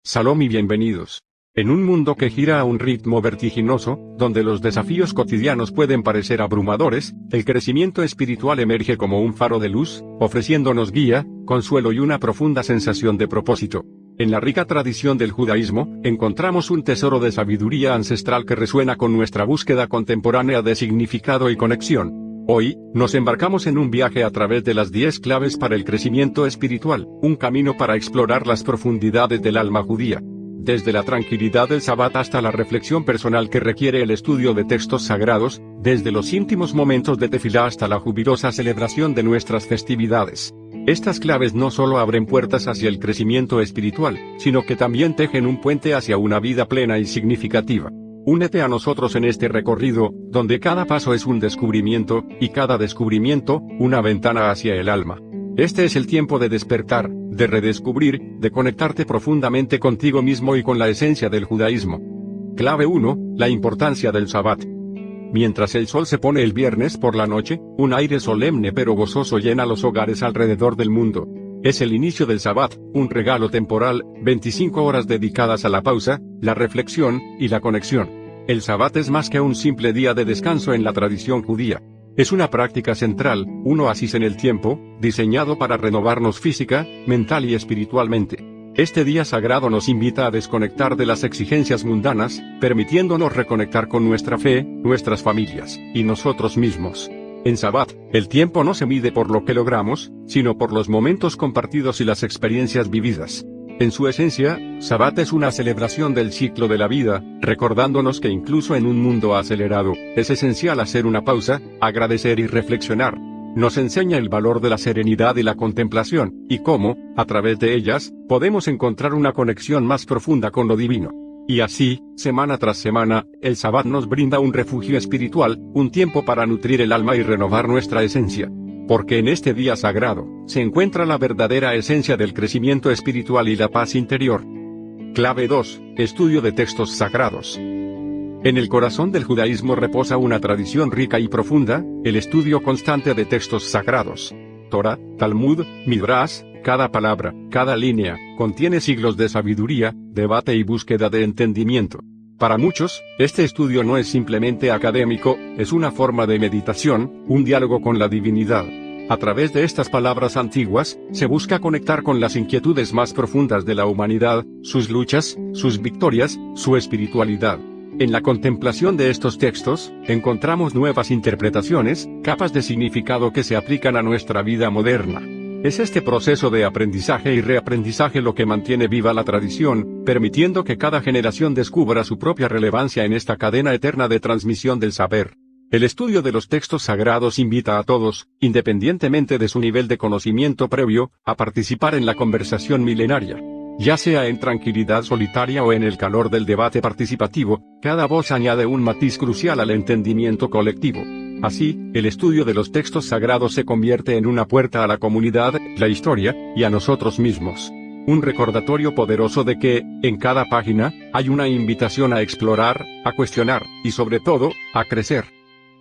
Salom y bienvenidos. En un mundo que gira a un ritmo vertiginoso, donde los desafíos cotidianos pueden parecer abrumadores, el crecimiento espiritual emerge como un faro de luz, ofreciéndonos guía, consuelo y una profunda sensación de propósito. En la rica tradición del judaísmo, encontramos un tesoro de sabiduría ancestral que resuena con nuestra búsqueda contemporánea de significado y conexión. Hoy, nos embarcamos en un viaje a través de las 10 claves para el crecimiento espiritual, un camino para explorar las profundidades del alma judía. Desde la tranquilidad del Sabbat hasta la reflexión personal que requiere el estudio de textos sagrados, desde los íntimos momentos de tefilá hasta la jubilosa celebración de nuestras festividades. Estas claves no solo abren puertas hacia el crecimiento espiritual, sino que también tejen un puente hacia una vida plena y significativa. Únete a nosotros en este recorrido, donde cada paso es un descubrimiento, y cada descubrimiento, una ventana hacia el alma. Este es el tiempo de despertar, de redescubrir, de conectarte profundamente contigo mismo y con la esencia del judaísmo. Clave 1, la importancia del Sabbat. Mientras el sol se pone el viernes por la noche, un aire solemne pero gozoso llena los hogares alrededor del mundo. Es el inicio del Sabbat, un regalo temporal, 25 horas dedicadas a la pausa, la reflexión, y la conexión. El Sabbat es más que un simple día de descanso en la tradición judía. Es una práctica central, un oasis en el tiempo, diseñado para renovarnos física, mental y espiritualmente. Este día sagrado nos invita a desconectar de las exigencias mundanas, permitiéndonos reconectar con nuestra fe, nuestras familias, y nosotros mismos. En Sabbat, el tiempo no se mide por lo que logramos, sino por los momentos compartidos y las experiencias vividas. En su esencia, Sabbat es una celebración del ciclo de la vida, recordándonos que incluso en un mundo acelerado, es esencial hacer una pausa, agradecer y reflexionar. Nos enseña el valor de la serenidad y la contemplación, y cómo, a través de ellas, podemos encontrar una conexión más profunda con lo divino. Y así, semana tras semana, el Sabbat nos brinda un refugio espiritual, un tiempo para nutrir el alma y renovar nuestra esencia. Porque en este día sagrado, se encuentra la verdadera esencia del crecimiento espiritual y la paz interior. Clave 2, estudio de textos sagrados. En el corazón del judaísmo reposa una tradición rica y profunda, el estudio constante de textos sagrados. Torah, Talmud, Midrash, cada palabra, cada línea, contiene siglos de sabiduría, debate y búsqueda de entendimiento. Para muchos, este estudio no es simplemente académico, es una forma de meditación, un diálogo con la divinidad. A través de estas palabras antiguas, se busca conectar con las inquietudes más profundas de la humanidad, sus luchas, sus victorias, su espiritualidad. En la contemplación de estos textos, encontramos nuevas interpretaciones, capas de significado que se aplican a nuestra vida moderna. Es este proceso de aprendizaje y reaprendizaje lo que mantiene viva la tradición, permitiendo que cada generación descubra su propia relevancia en esta cadena eterna de transmisión del saber. El estudio de los textos sagrados invita a todos, independientemente de su nivel de conocimiento previo, a participar en la conversación milenaria. Ya sea en tranquilidad solitaria o en el calor del debate participativo, cada voz añade un matiz crucial al entendimiento colectivo. Así, el estudio de los textos sagrados se convierte en una puerta a la comunidad, la historia, y a nosotros mismos. Un recordatorio poderoso de que, en cada página, hay una invitación a explorar, a cuestionar, y sobre todo, a crecer.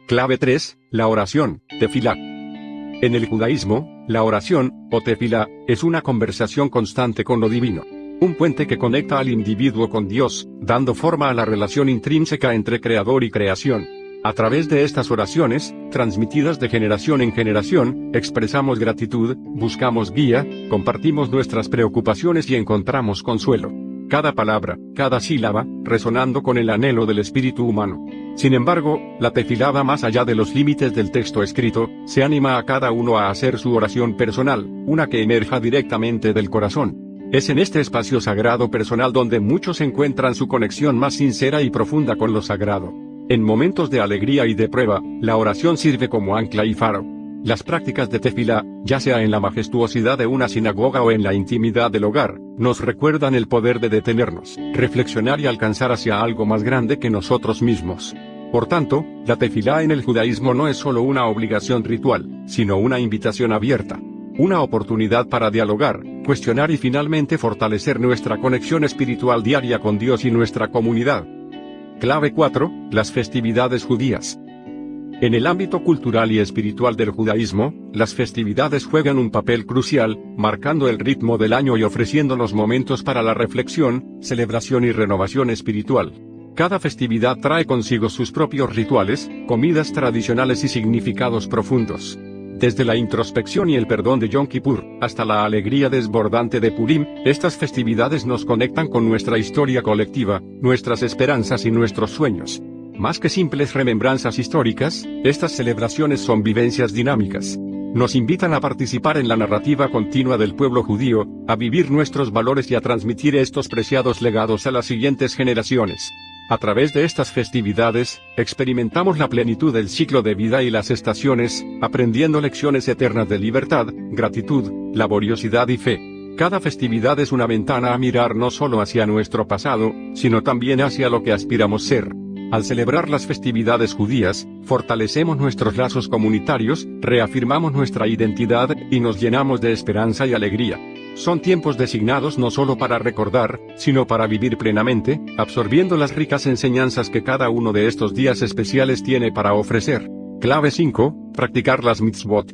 Clave 3, la oración, tefilá. En el judaísmo, la oración, o tefilá, es una conversación constante con lo divino. Un puente que conecta al individuo con Dios, dando forma a la relación intrínseca entre creador y creación. A través de estas oraciones, transmitidas de generación en generación, expresamos gratitud, buscamos guía, compartimos nuestras preocupaciones y encontramos consuelo. Cada palabra, cada sílaba, resonando con el anhelo del espíritu humano. Sin embargo, la tefilá va más allá de los límites del texto escrito, se anima a cada uno a hacer su oración personal, una que emerja directamente del corazón. Es en este espacio sagrado personal donde muchos encuentran su conexión más sincera y profunda con lo sagrado. En momentos de alegría y de prueba, la oración sirve como ancla y faro. Las prácticas de tefilá, ya sea en la majestuosidad de una sinagoga o en la intimidad del hogar, nos recuerdan el poder de detenernos, reflexionar y alcanzar hacia algo más grande que nosotros mismos. Por tanto, la tefilá en el judaísmo no es solo una obligación ritual, sino una invitación abierta. Una oportunidad para dialogar, cuestionar y finalmente fortalecer nuestra conexión espiritual diaria con Dios y nuestra comunidad. Clave 4, las festividades judías. En el ámbito cultural y espiritual del judaísmo, las festividades juegan un papel crucial, marcando el ritmo del año y ofreciéndonos momentos para la reflexión, celebración y renovación espiritual. Cada festividad trae consigo sus propios rituales, comidas tradicionales y significados profundos. Desde la introspección y el perdón de Yom Kippur, hasta la alegría desbordante de Purim, estas festividades nos conectan con nuestra historia colectiva, nuestras esperanzas y nuestros sueños. Más que simples remembranzas históricas, estas celebraciones son vivencias dinámicas. Nos invitan a participar en la narrativa continua del pueblo judío, a vivir nuestros valores y a transmitir estos preciados legados a las siguientes generaciones. A través de estas festividades, experimentamos la plenitud del ciclo de vida y las estaciones, aprendiendo lecciones eternas de libertad, gratitud, laboriosidad y fe. Cada festividad es una ventana a mirar no solo hacia nuestro pasado, sino también hacia lo que aspiramos ser. Al celebrar las festividades judías, fortalecemos nuestros lazos comunitarios, reafirmamos nuestra identidad, y nos llenamos de esperanza y alegría. Son tiempos designados no solo para recordar, sino para vivir plenamente, absorbiendo las ricas enseñanzas que cada uno de estos días especiales tiene para ofrecer. Clave 5. Practicar las mitzvot.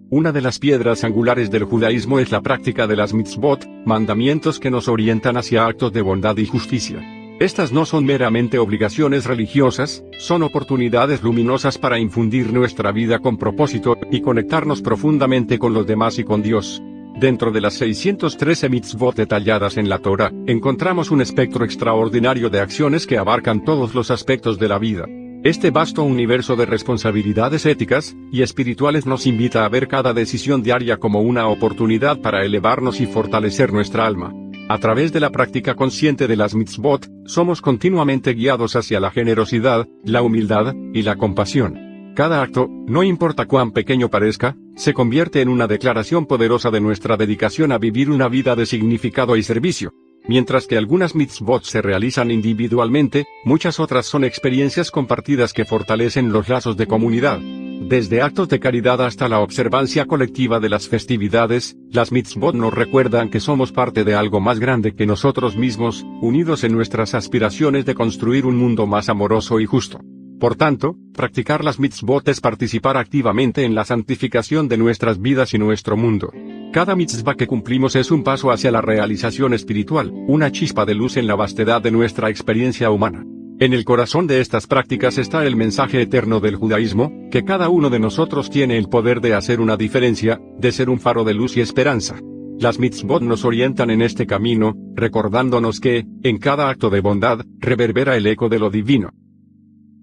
Una de las piedras angulares del judaísmo es la práctica de las mitzvot, mandamientos que nos orientan hacia actos de bondad y justicia. Estas no son meramente obligaciones religiosas, son oportunidades luminosas para infundir nuestra vida con propósito, y conectarnos profundamente con los demás y con Dios. Dentro de las 613 mitzvot detalladas en la Torá, encontramos un espectro extraordinario de acciones que abarcan todos los aspectos de la vida. Este vasto universo de responsabilidades éticas y espirituales nos invita a ver cada decisión diaria como una oportunidad para elevarnos y fortalecer nuestra alma. A través de la práctica consciente de las mitzvot, somos continuamente guiados hacia la generosidad, la humildad y la compasión. Cada acto, no importa cuán pequeño parezca, se convierte en una declaración poderosa de nuestra dedicación a vivir una vida de significado y servicio. Mientras que algunas mitzvot se realizan individualmente, muchas otras son experiencias compartidas que fortalecen los lazos de comunidad. Desde actos de caridad hasta la observancia colectiva de las festividades, las mitzvot nos recuerdan que somos parte de algo más grande que nosotros mismos, unidos en nuestras aspiraciones de construir un mundo más amoroso y justo. Por tanto, practicar las mitzvot es participar activamente en la santificación de nuestras vidas y nuestro mundo. Cada mitzvah que cumplimos es un paso hacia la realización espiritual, una chispa de luz en la vastedad de nuestra experiencia humana. En el corazón de estas prácticas está el mensaje eterno del judaísmo, que cada uno de nosotros tiene el poder de hacer una diferencia, de ser un faro de luz y esperanza. Las mitzvot nos orientan en este camino, recordándonos que, en cada acto de bondad, reverbera el eco de lo divino.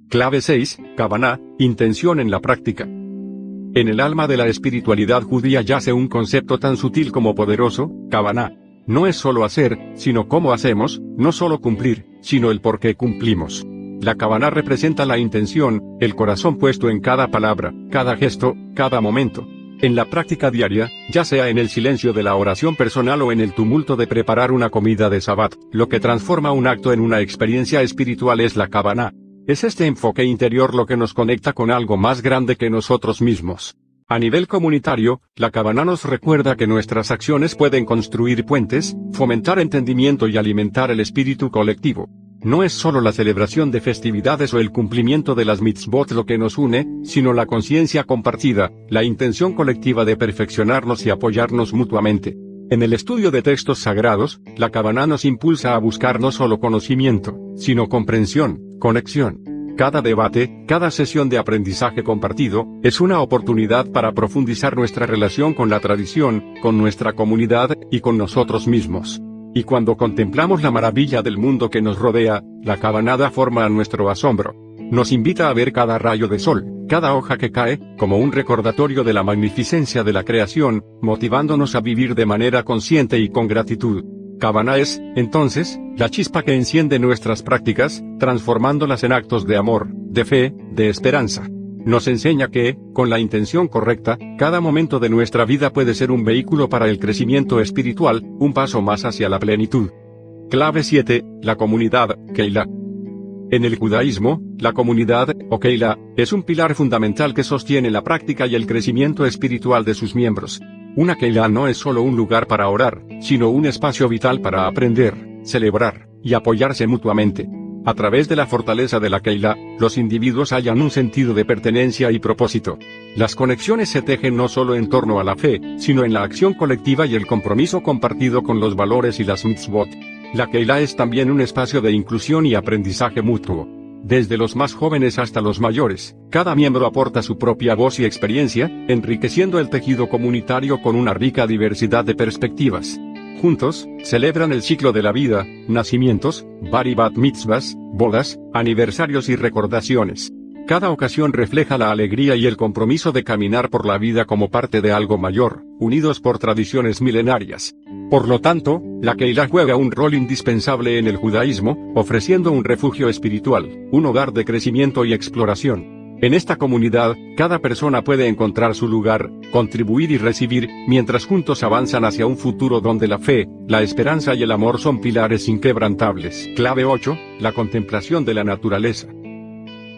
Clave 6. Kavaná, intención en la práctica. En el alma de la espiritualidad judía yace un concepto tan sutil como poderoso, kavaná. No es solo hacer, sino cómo hacemos, no solo cumplir, sino el por qué cumplimos. La kavaná representa la intención, el corazón puesto en cada palabra, cada gesto, cada momento. En la práctica diaria, ya sea en el silencio de la oración personal o en el tumulto de preparar una comida de Sabbat, lo que transforma un acto en una experiencia espiritual es la kavaná. Es este enfoque interior lo que nos conecta con algo más grande que nosotros mismos. A nivel comunitario, la kavaná nos recuerda que nuestras acciones pueden construir puentes, fomentar entendimiento y alimentar el espíritu colectivo. No es solo la celebración de festividades o el cumplimiento de las mitzvot lo que nos une, sino la conciencia compartida, la intención colectiva de perfeccionarnos y apoyarnos mutuamente. En el estudio de textos sagrados, la kavaná nos impulsa a buscar no solo conocimiento, sino comprensión, conexión. Cada debate, cada sesión de aprendizaje compartido, es una oportunidad para profundizar nuestra relación con la tradición, con nuestra comunidad, y con nosotros mismos. Y cuando contemplamos la maravilla del mundo que nos rodea, la kavaná da forma a nuestro asombro. Nos invita a ver cada rayo de sol, cada hoja que cae, como un recordatorio de la magnificencia de la creación, motivándonos a vivir de manera consciente y con gratitud. Kavaná es, entonces, la chispa que enciende nuestras prácticas, transformándolas en actos de amor, de fe, de esperanza. Nos enseña que, con la intención correcta, cada momento de nuestra vida puede ser un vehículo para el crecimiento espiritual, un paso más hacia la plenitud. Clave 7. La comunidad, Keilah. En el judaísmo, la comunidad, o Keilah, es un pilar fundamental que sostiene la práctica y el crecimiento espiritual de sus miembros. Una Keilah no es solo un lugar para orar, sino un espacio vital para aprender, celebrar, y apoyarse mutuamente. A través de la fortaleza de la Keilah, los individuos hallan un sentido de pertenencia y propósito. Las conexiones se tejen no solo en torno a la fe, sino en la acción colectiva y el compromiso compartido con los valores y las mitzvot. La Keilah es también un espacio de inclusión y aprendizaje mutuo. Desde los más jóvenes hasta los mayores, cada miembro aporta su propia voz y experiencia, enriqueciendo el tejido comunitario con una rica diversidad de perspectivas. Juntos, celebran el ciclo de la vida, nacimientos, bar y bat mitzvahs, bodas, aniversarios y recordaciones. Cada ocasión refleja la alegría y el compromiso de caminar por la vida como parte de algo mayor, unidos por tradiciones milenarias. Por lo tanto, la Keilah juega un rol indispensable en el judaísmo, ofreciendo un refugio espiritual, un hogar de crecimiento y exploración. En esta comunidad, cada persona puede encontrar su lugar, contribuir y recibir, mientras juntos avanzan hacia un futuro donde la fe, la esperanza y el amor son pilares inquebrantables. Clave 8. La contemplación de la naturaleza.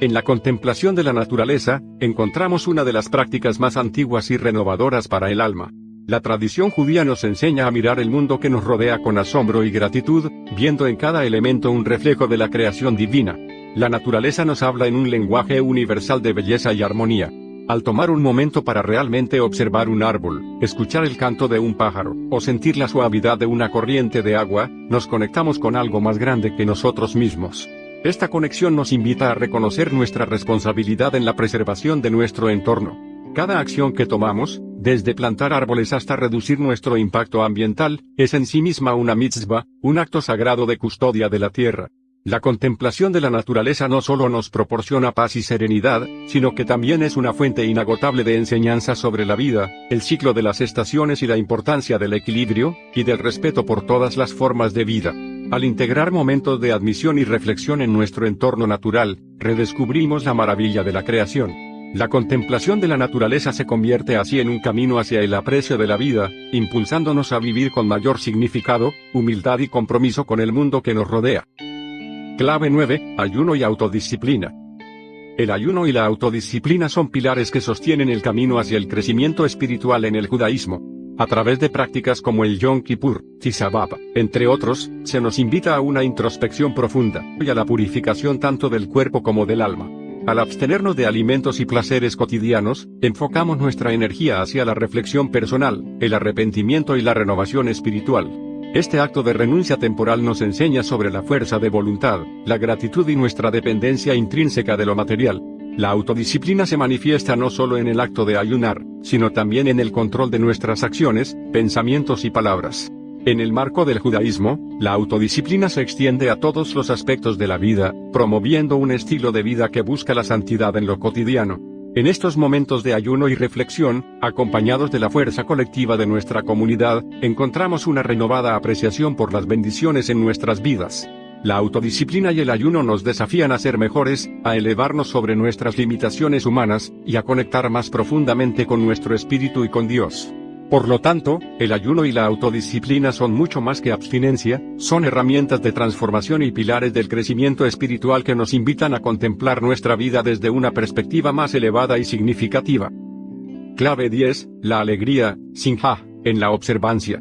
En la contemplación de la naturaleza, encontramos una de las prácticas más antiguas y renovadoras para el alma. La tradición judía nos enseña a mirar el mundo que nos rodea con asombro y gratitud, viendo en cada elemento un reflejo de la creación divina. La naturaleza nos habla en un lenguaje universal de belleza y armonía. Al tomar un momento para realmente observar un árbol, escuchar el canto de un pájaro, o sentir la suavidad de una corriente de agua, nos conectamos con algo más grande que nosotros mismos. Esta conexión nos invita a reconocer nuestra responsabilidad en la preservación de nuestro entorno. Cada acción que tomamos, desde plantar árboles hasta reducir nuestro impacto ambiental, es en sí misma una mitzvah, un acto sagrado de custodia de la tierra. La contemplación de la naturaleza no solo nos proporciona paz y serenidad, sino que también es una fuente inagotable de enseñanza sobre la vida, el ciclo de las estaciones y la importancia del equilibrio, y del respeto por todas las formas de vida. Al integrar momentos de admisión y reflexión en nuestro entorno natural, redescubrimos la maravilla de la creación. La contemplación de la naturaleza se convierte así en un camino hacia el aprecio de la vida, impulsándonos a vivir con mayor significado, humildad y compromiso con el mundo que nos rodea. Clave 9. Ayuno y autodisciplina. El ayuno y la autodisciplina son pilares que sostienen el camino hacia el crecimiento espiritual en el judaísmo. A través de prácticas como el Yom Kippur, Tisha B'Av, entre otros, se nos invita a una introspección profunda, y a la purificación tanto del cuerpo como del alma. Al abstenernos de alimentos y placeres cotidianos, enfocamos nuestra energía hacia la reflexión personal, el arrepentimiento y la renovación espiritual. Este acto de renuncia temporal nos enseña sobre la fuerza de voluntad, la gratitud y nuestra dependencia intrínseca de lo material. La autodisciplina se manifiesta no solo en el acto de ayunar, sino también en el control de nuestras acciones, pensamientos y palabras. En el marco del judaísmo, la autodisciplina se extiende a todos los aspectos de la vida, promoviendo un estilo de vida que busca la santidad en lo cotidiano. En estos momentos de ayuno y reflexión, acompañados de la fuerza colectiva de nuestra comunidad, encontramos una renovada apreciación por las bendiciones en nuestras vidas. La autodisciplina y el ayuno nos desafían a ser mejores, a elevarnos sobre nuestras limitaciones humanas, y a conectar más profundamente con nuestro espíritu y con Dios. Por lo tanto, el ayuno y la autodisciplina son mucho más que abstinencia, son herramientas de transformación y pilares del crecimiento espiritual que nos invitan a contemplar nuestra vida desde una perspectiva más elevada y significativa. Clave 10. La alegría, simjá, en la observancia.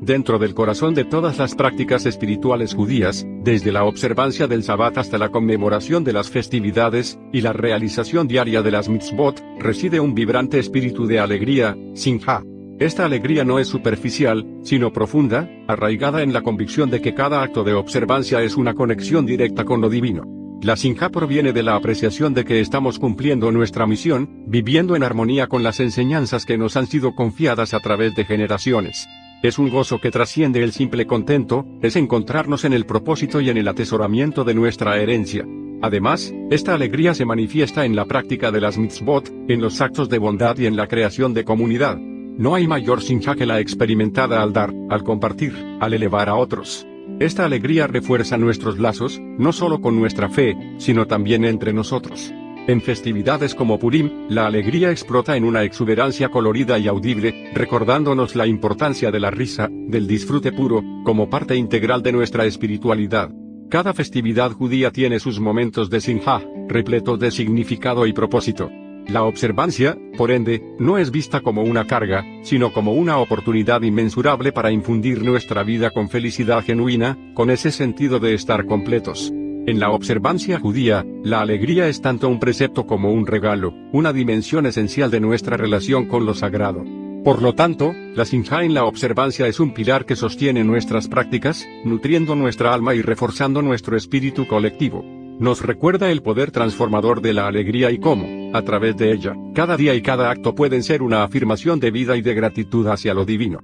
Dentro del corazón de todas las prácticas espirituales judías, desde la observancia del Sabbat hasta la conmemoración de las festividades, y la realización diaria de las mitzvot, reside un vibrante espíritu de alegría, simjá. Esta alegría no es superficial, sino profunda, arraigada en la convicción de que cada acto de observancia es una conexión directa con lo divino. La simjá proviene de la apreciación de que estamos cumpliendo nuestra misión, viviendo en armonía con las enseñanzas que nos han sido confiadas a través de generaciones. Es un gozo que trasciende el simple contento, es encontrarnos en el propósito y en el atesoramiento de nuestra herencia. Además, esta alegría se manifiesta en la práctica de las mitzvot, en los actos de bondad y en la creación de comunidad. No hay mayor simjá que la experimentada al dar, al compartir, al elevar a otros. Esta alegría refuerza nuestros lazos, no solo con nuestra fe, sino también entre nosotros. En festividades como Purim, la alegría explota en una exuberancia colorida y audible, recordándonos la importancia de la risa, del disfrute puro, como parte integral de nuestra espiritualidad. Cada festividad judía tiene sus momentos de simjá, repletos de significado y propósito. La observancia, por ende, no es vista como una carga, sino como una oportunidad inmensurable para infundir nuestra vida con felicidad genuina, con ese sentido de estar completos. En la observancia judía, la alegría es tanto un precepto como un regalo, una dimensión esencial de nuestra relación con lo sagrado. Por lo tanto, la simja en la observancia es un pilar que sostiene nuestras prácticas, nutriendo nuestra alma y reforzando nuestro espíritu colectivo. Nos recuerda el poder transformador de la alegría y cómo, a través de ella, cada día y cada acto pueden ser una afirmación de vida y de gratitud hacia lo divino.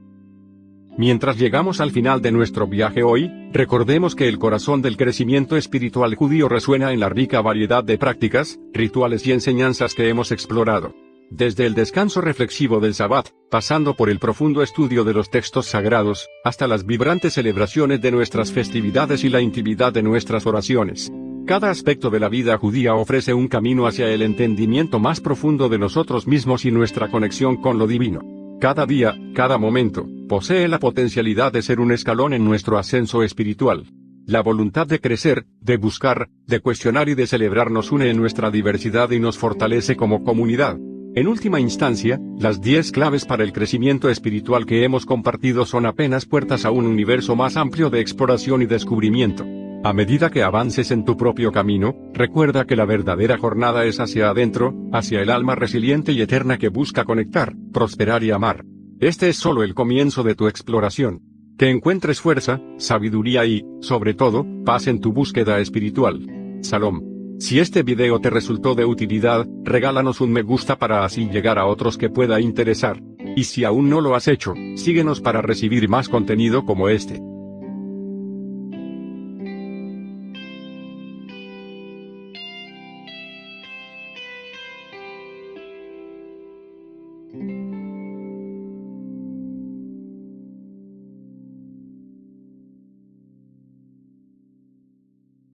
Mientras llegamos al final de nuestro viaje hoy, recordemos que el corazón del crecimiento espiritual judío resuena en la rica variedad de prácticas, rituales y enseñanzas que hemos explorado. Desde el descanso reflexivo del Sabbat, pasando por el profundo estudio de los textos sagrados, hasta las vibrantes celebraciones de nuestras festividades y la intimidad de nuestras oraciones. Cada aspecto de la vida judía ofrece un camino hacia el entendimiento más profundo de nosotros mismos y nuestra conexión con lo divino. Cada día, cada momento, posee la potencialidad de ser un escalón en nuestro ascenso espiritual. La voluntad de crecer, de buscar, de cuestionar y de celebrar nos une en nuestra diversidad y nos fortalece como comunidad. En última instancia, las 10 claves para el crecimiento espiritual que hemos compartido son apenas puertas a un universo más amplio de exploración y descubrimiento. A medida que avances en tu propio camino, recuerda que la verdadera jornada es hacia adentro, hacia el alma resiliente y eterna que busca conectar, prosperar y amar. Este es solo el comienzo de tu exploración. Que encuentres fuerza, sabiduría y, sobre todo, paz en tu búsqueda espiritual. Shalom. Si este video te resultó de utilidad, regálanos un me gusta para así llegar a otros que pueda interesar. Y si aún no lo has hecho, síguenos para recibir más contenido como este.